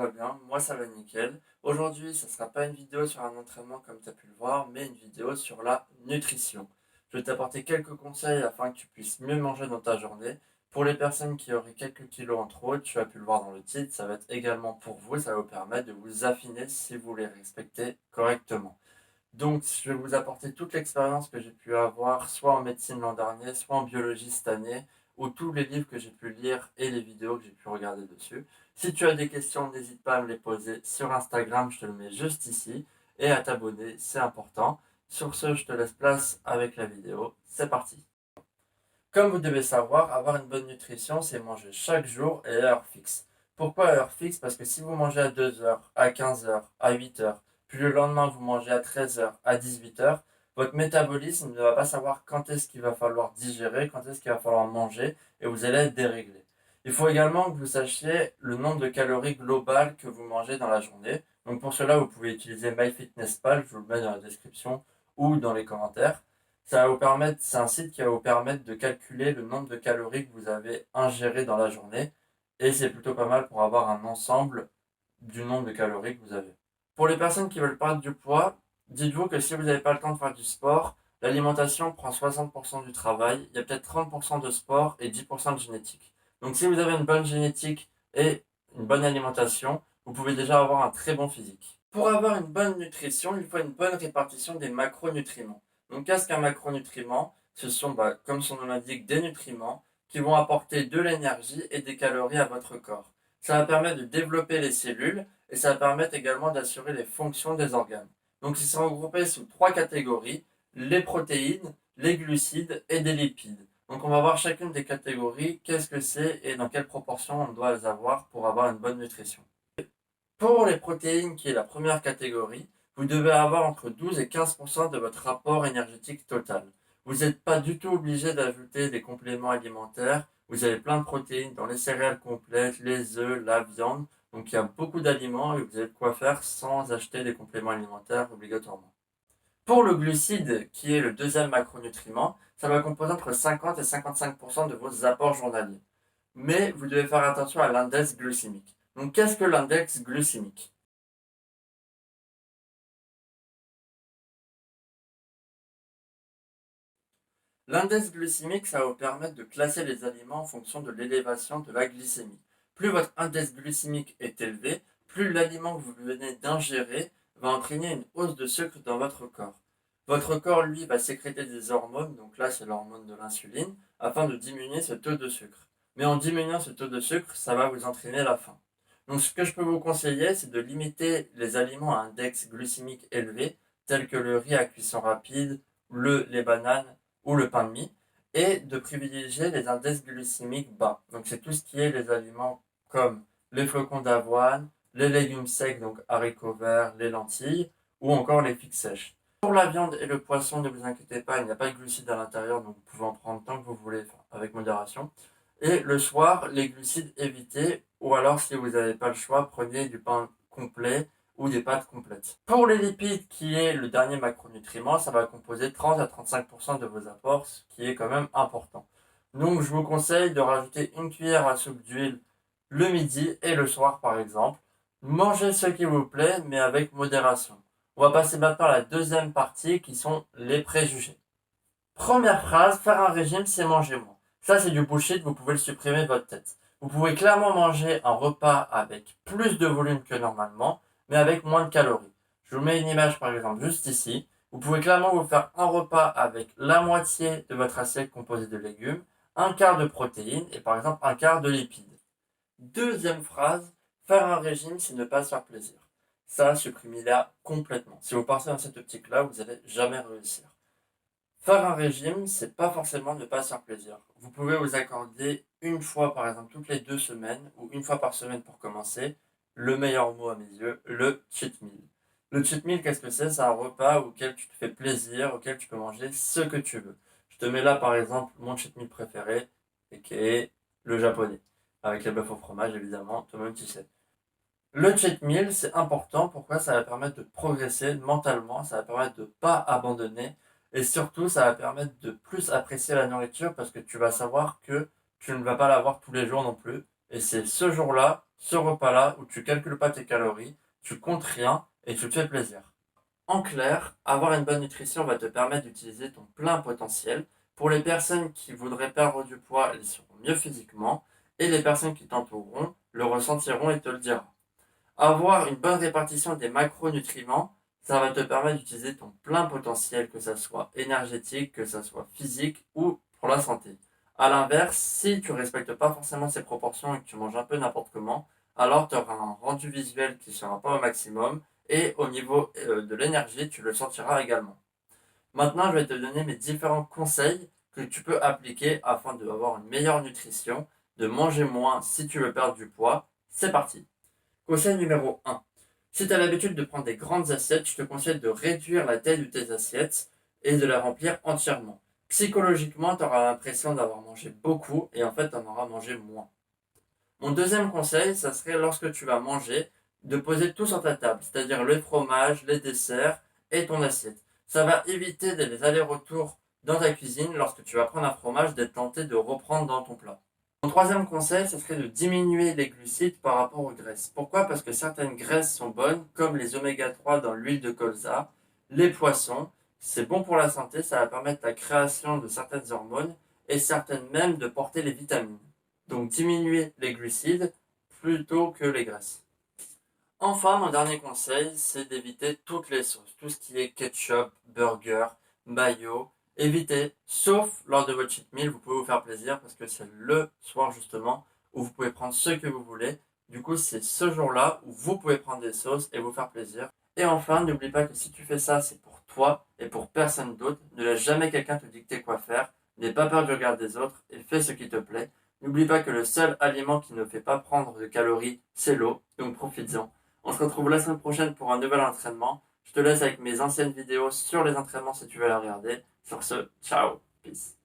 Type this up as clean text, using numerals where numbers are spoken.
va bien, moi ça va nickel. Aujourd'hui, ce ne sera pas une vidéo sur un entraînement comme tu as pu le voir, mais une vidéo sur la nutrition. Je vais t'apporter quelques conseils afin que tu puisses mieux manger dans ta journée. Pour les personnes qui auraient quelques kilos en trop, tu as pu le voir dans le titre, ça va être également pour vous, ça va vous permettre de vous affiner si vous les respectez correctement. Donc, je vais vous apporter toute l'expérience que j'ai pu avoir, soit en médecine l'an dernier, soit en biologie cette année, ou tous les livres que j'ai pu lire et les vidéos que j'ai pu regarder dessus. Si tu as des questions, n'hésite pas à me les poser sur Instagram, je te le mets juste ici, et à t'abonner, c'est important. Sur ce, je te laisse place avec la vidéo. C'est parti. Comme vous devez savoir, avoir une bonne nutrition, c'est manger chaque jour et à heure fixe. Pourquoi à heure fixe? Parce que si vous mangez à 2 heures, à 15 heures, à 8 heures, puis le lendemain vous mangez à 13 heures, à 18 heures, votre métabolisme ne va pas savoir quand est-ce qu'il va falloir digérer, quand est-ce qu'il va falloir manger, et vous allez être déréglé. Il faut également que vous sachiez le nombre de calories globales que vous mangez dans la journée. Donc pour cela, vous pouvez utiliser MyFitnessPal, je vous le mets dans la description ou dans les commentaires. Ça va vous permettre, c'est un site qui va vous permettre de calculer le nombre de calories que vous avez ingéré dans la journée. Et c'est plutôt pas mal pour avoir un ensemble du nombre de calories que vous avez. Pour les personnes qui veulent perdre du poids, dites-vous que si vous n'avez pas le temps de faire du sport, l'alimentation prend 60% du travail, il y a peut-être 30% de sport et 10% de génétique. Donc si vous avez une bonne génétique et une bonne alimentation, vous pouvez déjà avoir un très bon physique. Pour avoir une bonne nutrition, il faut une bonne répartition des macronutriments. Donc qu'est-ce qu'un macronutriment? Ce sont, comme son nom l'indique, des nutriments qui vont apporter de l'énergie et des calories à votre corps. Ça va permettre de développer les cellules et ça va permettre également d'assurer les fonctions des organes. Donc ils sont regroupés sous trois catégories, les protéines, les glucides et des lipides. Donc on va voir chacune des catégories, qu'est-ce que c'est et dans quelle proportion on doit les avoir pour avoir une bonne nutrition. Pour les protéines, qui est la première catégorie, vous devez avoir entre 12 et 15% de votre rapport énergétique total. Vous n'êtes pas du tout obligé d'ajouter des compléments alimentaires. Vous avez plein de protéines dans les céréales complètes, les œufs, la viande. Donc il y a beaucoup d'aliments et vous avez de quoi faire sans acheter des compléments alimentaires obligatoirement. Pour le glucide, qui est le deuxième macronutriment, ça va composer entre 50 et 55% de vos apports journaliers. Mais vous devez faire attention à l'index glycémique. Donc qu'est-ce que l'index glycémique? L'index glycémique, ça va vous permettre de classer les aliments en fonction de l'élévation de la glycémie. Plus votre index glycémique est élevé, plus l'aliment que vous venez d'ingérer va entraîner une hausse de sucre dans votre corps. Votre corps, lui, va sécréter des hormones, donc là c'est l'hormone de l'insuline, afin de diminuer ce taux de sucre. Mais en diminuant ce taux de sucre, ça va vous entraîner la faim. Donc ce que je peux vous conseiller, c'est de limiter les aliments à index glycémique élevé, tels que le riz à cuisson rapide, les bananes, ou le pain de mie, et de privilégier les index glycémiques bas. Donc c'est tout ce qui est les aliments comme les flocons d'avoine, les légumes secs, donc haricots verts, les lentilles, ou encore les figues sèches. Pour la viande et le poisson, ne vous inquiétez pas, il n'y a pas de glucides à l'intérieur, donc vous pouvez en prendre tant que vous voulez, avec modération. Et le soir, les glucides évitez, ou alors si vous n'avez pas le choix, prenez du pain complet ou des pâtes complètes. Pour les lipides, qui est le dernier macronutriment, ça va composer 30 à 35% de vos apports, ce qui est quand même important. Donc je vous conseille de rajouter une cuillère à soupe d'huile le midi et le soir par exemple. Mangez ce qui vous plaît, mais avec modération. On va passer maintenant à la deuxième partie qui sont les préjugés. Première phrase, faire un régime, c'est manger moins. Ça, c'est du bullshit, vous pouvez le supprimer de votre tête. Vous pouvez clairement manger un repas avec plus de volume que normalement, mais avec moins de calories. Je vous mets une image par exemple juste ici. Vous pouvez clairement vous faire un repas avec la moitié de votre assiette composée de légumes, un quart de protéines et par exemple un quart de lipides. Deuxième phrase, faire un régime, c'est ne pas se faire plaisir. Ça, supprimez-la complètement. Si vous partez dans cette optique-là, vous n'allez jamais réussir. Faire un régime, c'est pas forcément ne pas se faire plaisir. Vous pouvez vous accorder une fois, par exemple, toutes les 2 semaines, ou une fois par semaine pour commencer, le meilleur mot à mes yeux, le cheat meal. Le cheat meal, qu'est-ce que c'est? C'est un repas auquel tu te fais plaisir, auquel tu peux manger ce que tu veux. Je te mets là, par exemple, mon cheat meal préféré, et qui est le japonais. Avec les bœufs au fromage, évidemment, toi-même tu sais. Le cheat meal, c'est important. Pourquoi? Ça va permettre de progresser mentalement, ça va permettre de ne pas abandonner et surtout, ça va permettre de plus apprécier la nourriture parce que tu vas savoir que tu ne vas pas l'avoir tous les jours non plus Et c'est ce jour-là, ce repas-là, où tu calcules pas tes calories, tu comptes rien et tu te fais plaisir. En clair, avoir une bonne nutrition va te permettre d'utiliser ton plein potentiel. Pour les personnes qui voudraient perdre du poids, elles seront mieux physiquement, et les personnes qui t'entoureront le ressentiront et te le diront. Avoir une bonne répartition des macronutriments, ça va te permettre d'utiliser ton plein potentiel, que ça soit énergétique, que ça soit physique ou pour la santé. A l'inverse, si tu respectes pas forcément ces proportions et que tu manges un peu n'importe comment, alors tu auras un rendu visuel qui sera pas au maximum et au niveau de l'énergie, tu le sentiras également. Maintenant, je vais te donner mes différents conseils que tu peux appliquer afin d'avoir une meilleure nutrition, de manger moins si tu veux perdre du poids. C'est parti. Conseil numéro 1. Si tu as l'habitude de prendre des grandes assiettes, je te conseille de réduire la taille de tes assiettes et de la remplir entièrement. Psychologiquement, tu auras l'impression d'avoir mangé beaucoup et en fait, tu en auras mangé moins. Mon deuxième conseil, ça serait lorsque tu vas manger, de poser tout sur ta table, c'est-à-dire le fromage, les desserts et ton assiette. Ça va éviter des allers-retours dans ta cuisine lorsque tu vas prendre un fromage, d'être tenté de reprendre dans ton plat. Mon troisième conseil, ce serait de diminuer les glucides par rapport aux graisses. Pourquoi? Parce que certaines graisses sont bonnes, comme les oméga 3 dans l'huile de colza, les poissons. C'est bon pour la santé, ça va permettre la création de certaines hormones et certaines même de porter les vitamines. Donc diminuer les glucides plutôt que les graisses. Enfin, mon dernier conseil, c'est d'éviter toutes les sauces. Tout ce qui est ketchup, burger, mayo, évitez, sauf lors de votre cheat meal, vous pouvez vous faire plaisir parce que c'est le soir justement où vous pouvez prendre ce que vous voulez. Du coup, c'est ce jour-là où vous pouvez prendre des sauces et vous faire plaisir. Et enfin, n'oublie pas que si tu fais ça, c'est pour toi et pour personne d'autre. Ne laisse jamais quelqu'un te dicter quoi faire. N'aie pas peur du regard des autres et fais ce qui te plaît. N'oublie pas que le seul aliment qui ne fait pas prendre de calories, c'est l'eau. Donc profites-en. On se retrouve la semaine prochaine pour un nouvel entraînement. Je te laisse avec mes anciennes vidéos sur les entraînements si tu veux la regarder. Sur ce, ciao, peace.